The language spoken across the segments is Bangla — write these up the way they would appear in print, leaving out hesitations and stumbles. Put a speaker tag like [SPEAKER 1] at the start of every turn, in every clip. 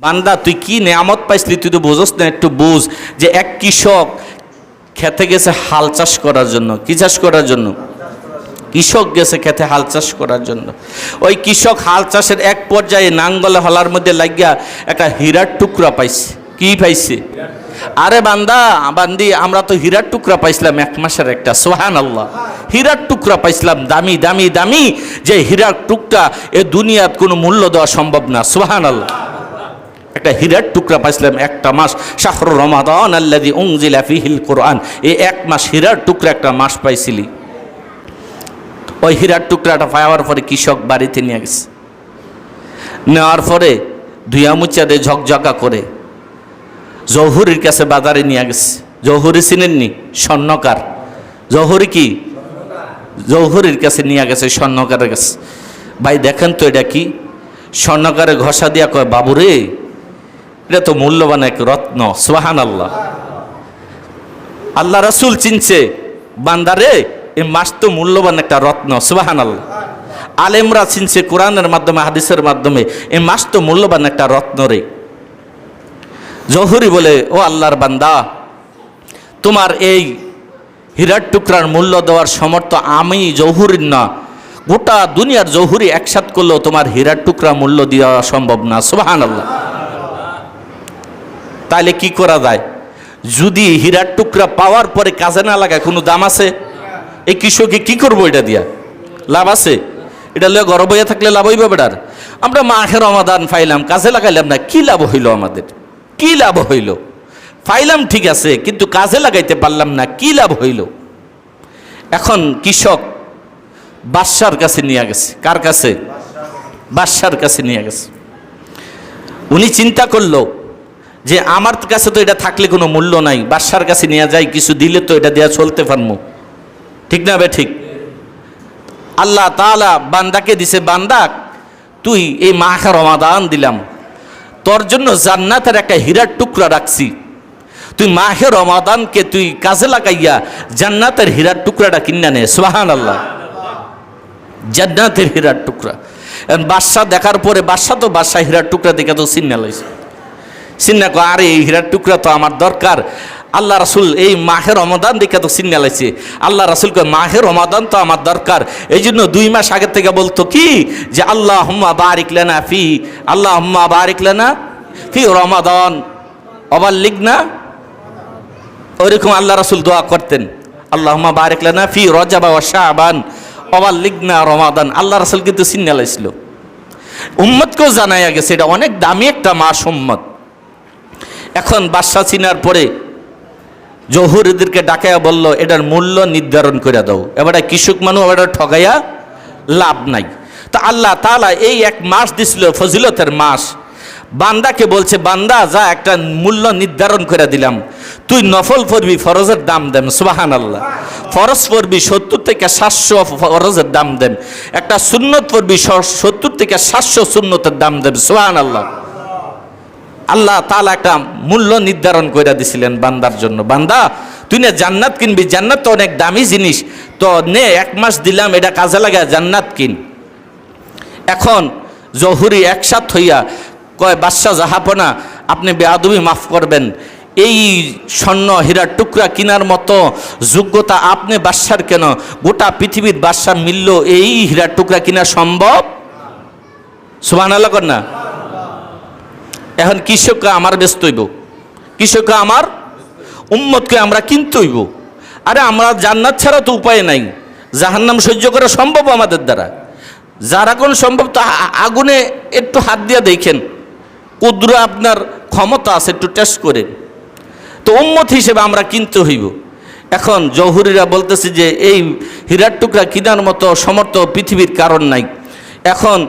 [SPEAKER 1] বান্দা তুই কি নেয়ামত পাইছিলি, তুই তো বুঝোস না, একটু বুঝ যে এক কৃষক খেতে গেছে হাল চাষ করার জন্য। কি চাষ করার জন্য? কৃষক গেছে খেতে হাল চাষ করার জন্য। ওই কৃষক হাল চাষের এক পর্যায়ে নাঙ্গলে হলার মধ্যে লাগিয়া একটা হীরার টুকরা পাইছে। কি পাইছে? আরে বান্দা বান্দি, আমরা তো হীরার টুকরা পাইছিলাম এক মাসের একটা, সুবহানাল্লাহ। হীরার টুকরা পাইছিলাম, দামি দামি দামি, যে হীরার টুকরা এ দুনিয়াত কোনো মূল্য দেওয়া সম্ভব না, সুবহানাল্লাহ। একটা হীরার টুকরা পাইছিলাম একটা মাস, শাহরু রমাদান আল্লাযী উনজিলা ফীহিল কুরআন, এই এক মাস হীরার টুকরা একটা মাস পাইছিলি। ওই হীরার টুকরাটা পাওয়ার পরে কৃষক বাড়িতে নিয়ে গেছে। নেওয়ার পরে ধুয়া মুচা দিয়ে ঝকঝকা করে জহুরির কাছে বাজারে নিয়ে গেছে। জহুরি চিনেননি? স্বর্ণকার। জহুরি কি? জহুরির কাছে নিয়ে গেছে, স্বর্ণকারের কাছে। ভাই দেখেন তো এটা কি? স্বর্ণকারে ঘষা দিয়া কয়, বাবুরে এটা তো মূল্যবান এক রত্ন, সুবহানাল্লাহ। আল্লাহ রাসূল চিনছে, বান্দারে এই মাস তো মূল্যবান একটা রত্ন, সুবহানাল্লাহ। আলেমরা চিনছে কোরআনের মাধ্যমে, হাদিসের মাধ্যমে, এই মাস তো মূল্যবান একটা রত্ন রে। জহুরি বলে, ও আল্লাহর বান্দা, তোমার এই হীরার টুকরার মূল্য দেওয়ার সমর্থ আমি জহুরির না, গোটা দুনিয়ার জহুরি একসাথ করলেও তোমার হীরার টুকরা মূল্য দেওয়া সম্ভব না, সুবহানাল্লাহ। তাহলে কি করা যায়? যদি হীরার টুকরা পাওয়ার পরে কাজে না লাগায় কোনো দাম আছে? এই কৃষকে কি করবো? এটা দিয়া লাভ আছে? এটা লয়ে গর্ব হইয়া থাকলে লাভ হইবে বেটার? আমরা মাহে রমাদান পাইলাম, কাজে লাগাইলাম না, কি লাভ হইল আমাদের? কি লাভ হইল? পাইলাম ঠিক আছে, কিন্তু কাজে লাগাইতে পারলাম না, কি লাভ হইল? এখন কৃষক বাদশার কাছে নিয়ে গেছে। কার কাছে? বাদশার কাছে নিয়ে গেছে। উনি চিন্তা করলো যে আমার কাছে তো এটা থাকলে কোনো মূল্য নাই, বাদশার কাছে নিয়ে যাই, কিছু দিলে তো এটা দেওয়া চলতে পারবো, ঠিক না? বে ঠিক। আল্লাহ তাআলা বান্দাকে দিছে, বান্দা তুই এই মাহে রমাদান দিলাম, তোর জন্য জান্নাতের একটা হীরার টুকরা রাখছি, তুই মাহে রমাদানকে তুই কাজে লাগাইয়া জান্নাতের হীরার টুকরাটা কিনা নে, সুবহানাল্লাহ। জান্নাতের হীরার টুকরা। বাদশা দেখার পরে, বাদশা তো বাদশা হীরার টুকরা দেখে তো চিন্না লাইছে, চিন্না কো আরে এই হীরার টুকরা তো আমার দরকার। আল্লাহ রাসূল এই মাহে রমাদান দেখে তো চিন্না লাইছে। আল্লাহ রাসূল কয় মাহে রমাদান তো আমার দরকার, এই জন্য 2 মাস আগে থেকে বলতো কি যে আল্লাহুম্মা বারিক লানা ফি, আল্লাহুম্মা বারিক লানা ফি রমাদান ওয়াবাল্লিগনা। ওইরকম আল্লাহ রাসূল দোয়া করতেন, আল্লাহুম্মা বারিক লানা ফি রজব ওয়া শাবান ওয়াবাল্লিগনা রমাদান। আল্লাহ রাসূল কিন্তু চিন্না লাইছিল, উম্মতকেও জানাইয়া গেছে এটা অনেক দামি একটা মাস উম্মত। এখন বাদশা চিনার পরে জহুরিদেরকে ডাকাইয়া বলল, এটার মূল্য নির্ধারণ করে দাও। এবার কৃষক মানুষ এবার ঠগাইয়া লাভ নাই। তো আল্লাহ তাআলা এই এক মাস দিছিল, ফজিলতের মাস। বান্দাকে বলছে, বান্দা যা একটা মূল্য নির্ধারণ করে দিলাম, তুই নফল পড়বি, ফরজের দাম দেন, সুবহানাল্লাহ। ফরজ পড়বি 70 থেকে 700 ফরজের দাম দেন, একটা সুন্নত পড়বি 70 থেকে 700 সুন্নতের দাম দেন, সুবহানাল্লাহ। আল্লাহ তাআলা একটা মূল্য নির্ধারণ করে দিছিলেন বান্দার জন্য, বান্দা তুই না জান্নাত কিনবি, জান্নাত তো অনেক দামি জিনিস, তো নে 1 মাস দিলাম, এটা কাজে লাগা জান্নাত কিন। এখন জহুরি একসাথ হইয়া কয়, বাদশা জাহাপনা আপনি বেয়াদবি মাফ করবেন, এই স্বর্ণ হীরার টুকরা কেনার মতো যোগ্যতা আপনি বাদশার কেন? গোটা পৃথিবীর বাদশা মিলল এই হীরার টুকরা কেনা সম্ভব? সুবহানাল্লাহ কর না। এখন কৃষককে আমার ব্যস্ত হইব, কৃষককে আমার উম্মতকে আমরা কিনতে হইব। আরে আমরা জান্নাত ছাড়া তো উপায় নাই, জাহান্নাম সহ্য করা সম্ভব আমাদের দ্বারা? যারা কোন সম্ভব, তো আগুনে একটু হাত দিয়ে দেখেন, কুদরা আপনার ক্ষমতা আছে, একটু টেস্ট করে। তো উম্মত হিসেবে আমরা কিনতে হইব। এখন জহুরিরা বলতেছে যে এই হীরার টুকরা কিনার মতো সমর্থ পৃথিবীর কারণ নাই। এখন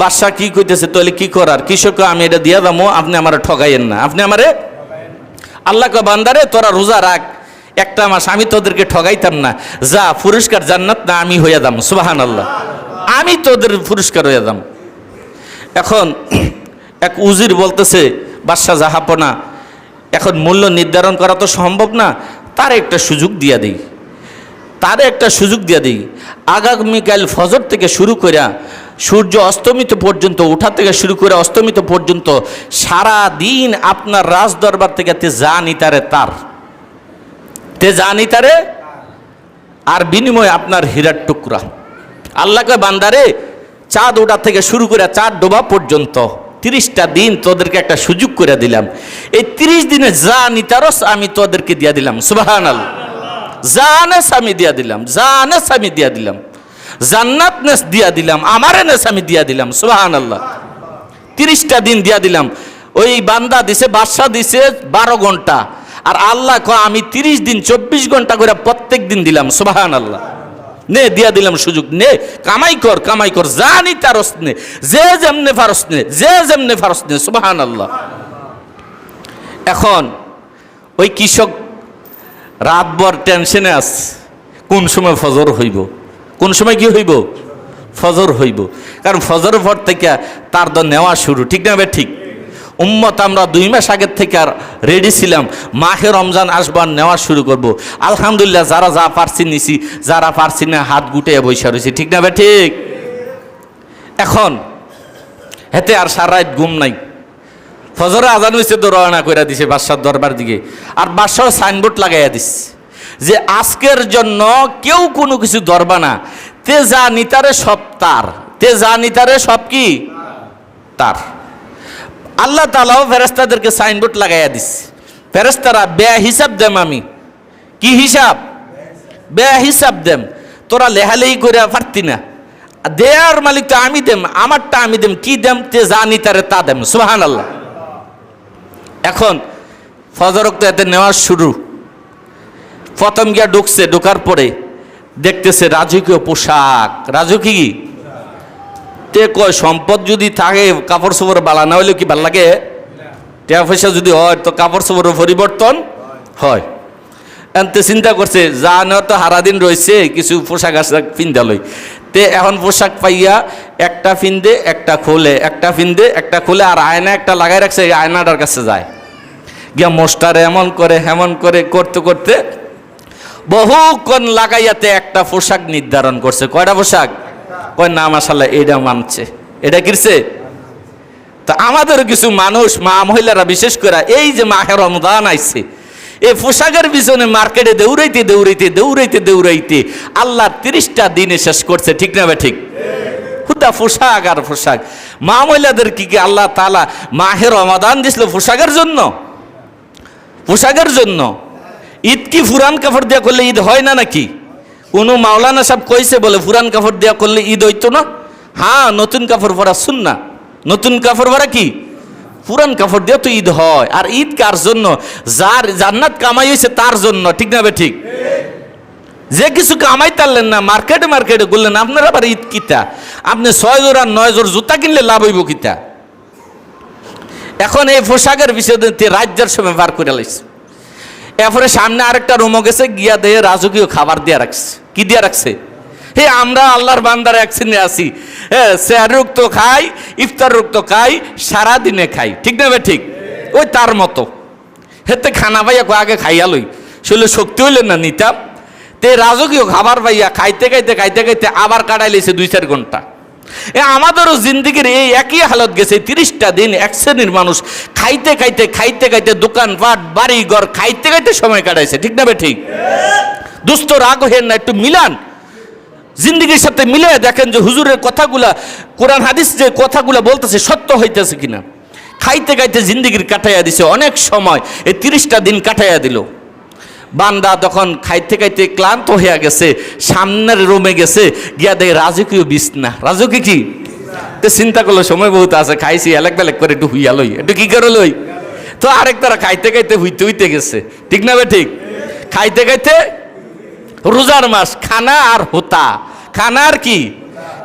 [SPEAKER 1] বাদশা কি কইতেছে, তাহলে কি করার? কৃষক আমি এটা দিয়া দামো, আপনি আমার ঠগাইয়েন না, আপনি আমারে। আল্লাহ কয়, বান্দারে তোরা রোজা রাখ 1টা মাস, আমি তোদেরকে ঠগাইতাম না, যা পুরস্কার জান্নাত না আমি হইয়া দাম, সুবহানাল্লাহ, আমি তোদের পুরস্কার হইয়া দাম। এখন এক উজির বলতেছে, বাদশা জাহাপনা এখন মূল্য নির্ধারণ করা তো সম্ভব না, তার একটা সুযোগ দিয়া দিই, আগামীকাল ফজর থেকে শুরু করিয়া সূর্য অস্তমিত পর্যন্ত, ওঠা থেকে শুরু করে অস্তমিত পর্যন্ত সারা দিন আপনার রাজ দরবার থেকে যা নিতারে তার, যা নিতারে, আর বিনিময়ে আপনার হীরার টুকরা। আল্লাহকে বান্দারে, চাঁদ ওঠা থেকে শুরু করে চাঁদ ডোবা পর্যন্ত 30টা দিন তোদেরকে একটা সুযোগ করে দিলাম। এই 30 দিনে যা নিতারস আমি তোদেরকে দিয়া দিলাম। সুবহানাল্লাহ। জানেস আমি দিয়া দিলাম, জানেস আমি দিয়া দিলাম, জান্নাত নেস দিয়া দিলাম, আমারে নেস আমি দিয়া দিলাম। সুবহানাল্লাহ। 30টা দিন দিয়া দিলাম। ওই বান্দা দিছে, বাদশা দিছে 12 ঘন্টা, আর আল্লাহ কয় আমি 30 দিন 24 ঘন্টা করে প্রত্যেক দিন দিলাম। সুবহানাল্লাহ। নে দিয়া দিলাম সুযোগ, নে কামাই কর, কামাই কর, জানি তারস নে, যে যেমনে ফারস নে, যে যেমনে ফারস নে। সুবহানাল্লাহ। এখন ওই কৃষক রাতভর টেনশনে আছে, কোন সময় ফজর হইব, কোন সময় কি হইব, ফজর হইব। কারণ ফজরের পর থেকে তার তো নেওয়া শুরু, ঠিক না ভাই? ঠিক। উম্মত আমরা 2 মাস আগের থেকে আর রেডি ছিলাম, মাহে রমজান আসবার নেওয়া শুরু করব। আলহামদুলিল্লাহ, যারা যা পারছি নিছি, যারা পারছি না হাত গুটিয়ে বসে রয়েছি, ঠিক না ভাই? ঠিক। এখন হেতে আর সারা রাত ঘুম নাই। ফজরে আজান হয়েছে তো রওনা করে দিছে বাদশার দরবার দিকে, আর বাদশাহ সাইনবোর্ড লাগাইয়া দিছে যে আজকের জন্য কেউ কোনো কিছু ধরবা না, তে যা নিতারে সব তার, তে যা নিতারে সব কি তার। আল্লাহ তাআলাও ফেরেশতাদেরকে সাইনবোর্ড লাগাইয়া দিছে। ফেরেশতারা বে হিসাব দেম, আমি কি হিসাব, বে হিসাব দেম, তোরা লেহালেই করে পারতি না, দেয়ার মালিক তো আমি দেম, আমারটা আমি দেম, কি দেম, তে যা নিতারে তা দেম। সুবহানাল্লাহ। এখন ফজর ওয়াক্ত এতে নেওয়া শুরু। প্রথম গিয়া ঢুকছে, ঢোকার পরে দেখতেছে রাজকীয় পোশাক, রাজকীয়। তে কয় সম্পদ যদি থাকে, কাপড় চোপড় বালা না হইলে কি ভাল লাগে? টাকা পয়সা যদি হয় তো কাপড় চোপড়ের পরিবর্তন হয়। এনতে চিন্তা করছে যা নেওয়া তো হারাদিন রয়েছে, কিছু পোশাক আশাক পিন্ধা লই। তে এখন পোশাক পাইয়া একটা পিন্ধে একটা খোলে, একটা পিন্ধে একটা খোলে, আর আয়না একটা লাগাই রাখছে, এই আয়নাটার কাছে যায় গিয়া মোস্টারে এমন করে হেমন করে করতে করতে বহুক্ষণ লাগাইয়াতে একটা পোশাক নির্ধারণ করছে। কয়টা পোশাক? কয় না মাশাআল্লাহ, এটা মানছে, এটা কিরছে। তা আমাদের কিছু মানুষ, মা মহিলারা বিশেষ করে, এই যে মাহে রমজান আইছে, এই পোশাকের পিছনে মার্কেটে দৌড়াইতে দৌড়াইতে দৌড়াইতে দৌড়াইতে আল্লাহ 30টা দিনে শেষ করছে, ঠিক না ভাই? ঠিক। হুদা পোশাক আর পোশাক। মা মহিলাদের কি কি আল্লাহ তাআলা মাহে রমাদান দিছিল পোশাকের জন্য? পোশাকের জন্য। ঈদ কি ফুরান কাপড় দিয়া করলে ঈদ হয় না নাকি? কোনো মাওলানা সাহেব কইছে বলে ফুরান কাপড় দিয়া করলে ঈদ হইতো না? হ্যাঁ, নতুন কাপড় পরা সুন্নাহ। নতুন কাপড় পরা কি? পুরান কাপড় দিয়ে তো ঈদ হয়। আর ঈদ কার জন্য? যার জান্নাত কামাই হয়েছে তার জন্য, ঠিক না ভাই? ঠিক। যে কিছু কামাই তারলেন না, মার্কেটে মার্কেটে করলেন, আপনার আবার ঈদ কিতা? আপনি 6 জোড় আর 9 জোড় জুতা কিনলে লাভ হইব কিতা? এখন এই পোশাকের বিষয়ে রাজ্যের সময় বার করে লাইছে। এরপরে সামনে আরেকটা রুমও গেছে, গিয়া দিয়ে রাজকীয় খাবার দিয়া রাখছে। কি দিয়া রাখছে? হে আমরা আল্লাহর বান্দার এক শ্রেণী আছি, হ্যাঁ, সেহার রুক্ত খাই, ইফতার রুক্ত খাই, সারাদিনে খাই, ঠিক না ভাই? ঠিক। ওই তার মতো হেতে খানা পাইয়া আগে খাইয়া লই, শরীরে শক্তি হইলেন না নিতাম। তে রাজকীয় খাবার পাইয়া খাইতে খাইতে খাইতে খাইতে আবার কাটাই লেছে 2-4 ঘন্টা। আমাদেরও জিন্দিগির এই একই হালত গেছে। 30টা দিন এক শ্রেণীর মানুষ খাইতে খাইতে খাইতে খাইতে দোকানপাট বাড়ি ঘর খাইতে খাইতে সময় কাটাইছে, ঠিক না ভাই? ঠিক। দুস্থ রাগ হেন না, একটু মিলান, জিন্দিগির সাথে মিলে দেখেন যে হুজুরের কথাগুলা, কোরআন হাদিস যে কথাগুলা বলতেছে সত্য হইতেছে কিনা। খাইতে খাইতে জিন্দিগির কাটাইয়া দিছে অনেক সময়, এই 30টা দিন কাটাইয়া দিল। বান্দা তখন খাইতে খাইতে ক্লান্ত হইয়া গেছে, সামনের রুমে গেছে, গিয়া দেখে রাজকীয় বিছনা। রাজকীয় কি? তো চিন্তা করলো সময় বহুত আছে, খাইছি এলেক বেলেক করে একটু হুইয়া লই, একটু কি করে লই। তো আরেক তারা খাইতে খাইতে হইতে হইতে গেছে, ঠিক না ভাই? ঠিক। খাইতে খাইতে, রোজার মাস, খানা আর হোতা, খানা আর কি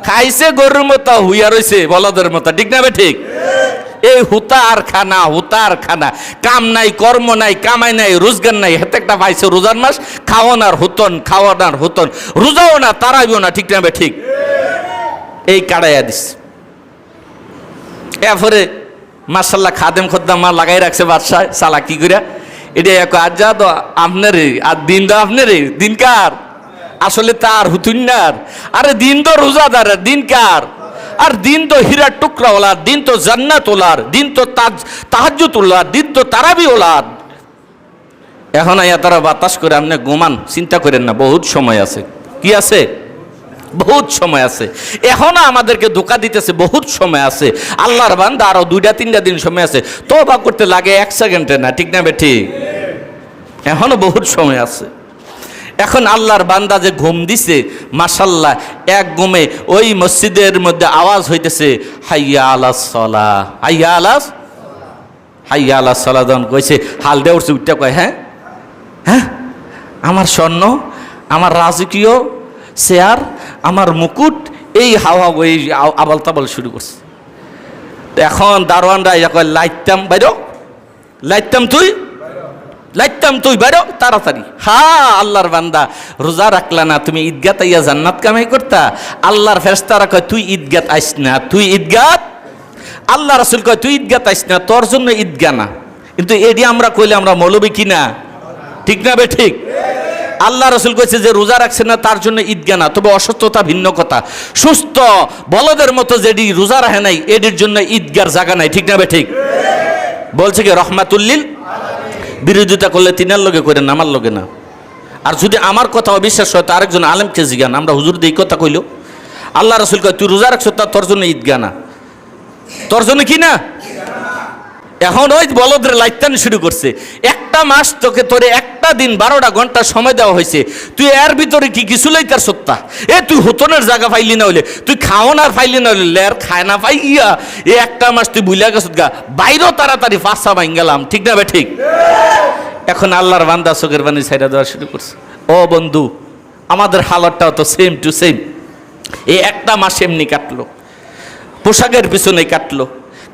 [SPEAKER 1] খাইছে গরুর মতো, হুইয়া রয়েছে বলদের মতো, ঠিক না ভাই? ঠিক। এই হুতা আর খানা, হুতা আর খানা, কাম নাই, কর্ম নাই, কামাই নাই, রোজগার নাই, হেতে একটা পাইছে রোজার মাস, খাওয়ানার হুতন, খাওয়ানার হুতন, রোজাও না, তারাইও না, ঠিক না ভাই? ঠিক। এই কাটাইয়া দিস। এরপরে মাশাআল্লাহ খাদেম খদ্দাম মা লাগাই রাখছে বাদশাহ, সালা কি করিয়া এটা এক আজ যা তো আপনার, আর দিন তো আপনার, দিন কার? আসলে তার হুতুন্নার। আরে দিন তো রোজাদার, দিন কার? আর দিন তো হীরার টুকরা ওলাদ, দিন তো জান্নাত ওলার, দিন তো তাহাজ্জুদ ওলার, দিন তো তারাবি ওলাদ। এখন আয়া তারা বাতাস করে আপনি ঘুমান, চিন্তা করেন না, বহুত সময় আছে। কি আছে? বহুত সময় আছে। এখনো আমাদেরকে ধোঁকা দিতেছে, বহুত সময় আছে। আল্লাহর বান্দা আরো 2-3 দিন সময় আছে। তওবা করতে লাগে 1 সেকেন্ডে না, ঠিক না বেঠিক? এখনো বহুত সময় আছে। এখন আল্লাহর বান্দা যে ঘুম দিছে, মাশাল্লাহ, এক ঘুমে ওই মসজিদের মধ্যে আওয়াজ হইতেছে হাইয়া আলাস সালাহ, হাইয়া আলাস, হাইয়া আলাস সালাহ। যখন কইছে হাল দিয়ে উঠছে, উঠতে কয় হ্যাঁ হ্যাঁ, আমার স্বর্ণ, আমার রাজকীয় চেয়ার, আমার মুকুট, এই হাওয়া ওই আবাল তাবাল শুরু করছে। এখন দারোয়ানরা ইয়া কয় লাইতাম বাইর, লাইতাম তুই, লাইতাম তুই বাইর তাড়াতাড়ি। হ্যাঁ, আল্লাহর বান্দা রোজা রাখলা না, তুমি ঈদগাত আইয়া জান্নাত কামাই করতা। আল্লাহর ফেরেশতারা কয় তুই ঈদগাত আইস না, তুই ঈদগাত, আল্লাহ রাসূল কয় তুই ঈদগাত আইস না, তোর জন্য ঈদগা না। কিন্তু এটি আমরা কইলে আমরা মৌলবি কিনা, ঠিক না বে ঠিক? আল্লাহ রাসূল কইছে যে রোজা রাখছে না তার জন্য ঈদগা না, তবে অসুস্থতা ভিন্ন কথা। সুস্থ বলদের মতো যেটি রোজা রাখে নাই, এটির জন্য ঈদগার জায়গা নাই, ঠিক না বে ঠিক? বলছে কি রহমাতুল্লিল, বিরোধিতা করলে তিনার লগে করেন, আমার লগে না। আর যদি আমার কথা অবিশ্বাস হয় তো আরেকজন আলেমকে জিজ্ঞান, আমরা হুজুর দিয়ে কথা কইল। আল্লাহ রাসূল কয় তুই রোজা রাখছ, তোর জন্য ঈদগা না, তোর জন্য কি না। এখন ওই বলদের লাইতানি শুরু করছে। একটা মাস তোকে, তোরে একটা দিন 12টা ঘন্টা সময় দেওয়া হয়েছে, তুই এর ভিতরে কি কিছু লাইতার সত্তা? তুই হুতনের জায়গা পাইলি না হইলে, তুই খাওয়ানার পাইলি না হইলে, লের খায় না পাইয়া একটা মাস তুই বুঝলা গেছ গা, বাইরেও তাড়াতাড়ি ফাঁসা বাইন গেলাম, ঠিক না বে ঠিক? এখন আল্লাহর বান্দা চোখের পানি ছাইড়া দেওয়া শুরু করছে। ও বন্ধু, আমাদের হালতটাও তো সেম টু সেম। এই একটা মাস এমনি কাটলো, পোশাকের পিছনে কাটলো,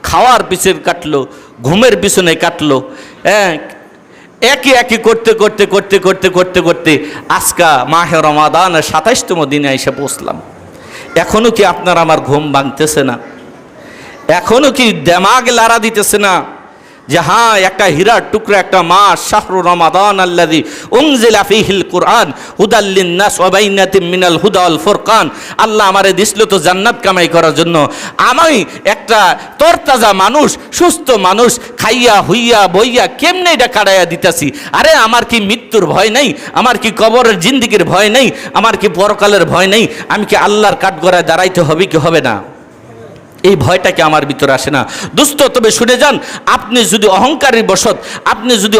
[SPEAKER 1] খাওয়ার পিছনে কাটলো, ঘুমের পিছনে কাটলো, হ্যাঁ, একই একই করতে করতে করতে করতে করতে করতে আজকা মাহে রমাদানের 27তম দিনে এসে পৌঁছলাম। এখনো কি আপনার আমার ঘুম ভাঙতেছে না? এখনো কি দেমাগ লাড়া দিতেছে না যে হ্যাঁ, একটা হীরার টুকরা একটা মাস, শাহরু রমাদান আল্লাযী উনজিলা ফীহিল কুরআন হুদাল লিন-নাস ওয়া বাইনাতিম মিনাল হুদা ওয়াল ফুরকান। আল্লাহ আমারে দিছিল তো জান্নাত কামাই করার জন্য। আমি একটা তরতাজা মানুষ, সুস্থ মানুষ, খাইয়া হুইয়া বইয়া কেমনে এটা কাটাইয়া দিতেছি। আরে আমার কি মৃত্যুর ভয় নেই? আমার কি কবরের জিন্দিগির ভয় নেই? আমার কি পরকালের ভয় নেই? আমি কি আল্লাহর কাঠগড়ায় দাঁড়াইতে হবে কি হবে না? এই ভয়টা কি আমার ভিতরে আসে না? দোস্ত, তবে শুনে যান, আপনি যদি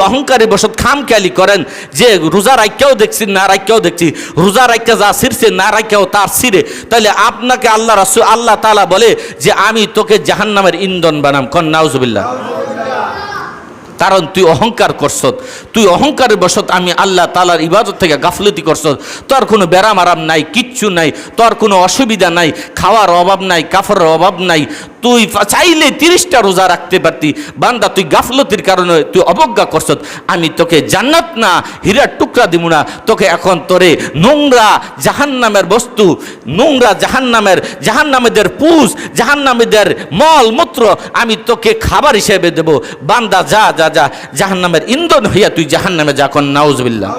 [SPEAKER 1] অহংকারী বশত খামখেয়ালি করেন যে রোজা রাখিয়াও দেখছি না রাখিয়াও দেখছি, রোজা রাখিয়া যা ছিঁড়ছে না রাখিয়াও তার ছিঁড়ে, তাহলে আপনাকে আল্লাহ রাসূল, আল্লাহ তাআলা বলে যে আমি তোকে জাহান্নামের ইন্ধন বানাম। কন নাউজুবিল্লাহ। কারণ তুই অহংকার করছ, তুই অহংকারের বশত আমি আল্লাহ তাআলার ইবাদত থেকে গাফলতি করছ। তোর কোনো ব্যারাম আরাম নাই, কিচ্ছু নাই, তোর কোনো অসুবিধা নাই, খাওয়ার অভাব নাই, কাপড়ের অভাব নাই, তুই চাইলে 30টা রোজা রাখতে পারতি। বান্দা, তুই গাফলতির কারণে তুই অবজ্ঞা করছ। আমি তোকে জান্নাত না হীরার টুকরা দিব না, তোকে এখন তোরে নোংরা জাহান্নামের বস্তু, নোংরা জাহান্নামেদের পুষ, জাহান্নামীদের মল মূত্র আমি তোকে খাবার হিসেবে দেব। বান্দা যা যা যা, জাহান্নামের ইন্ধন হইয়া তুই জাহান্নামে যা। কোন নাউজুবিল্লাহ।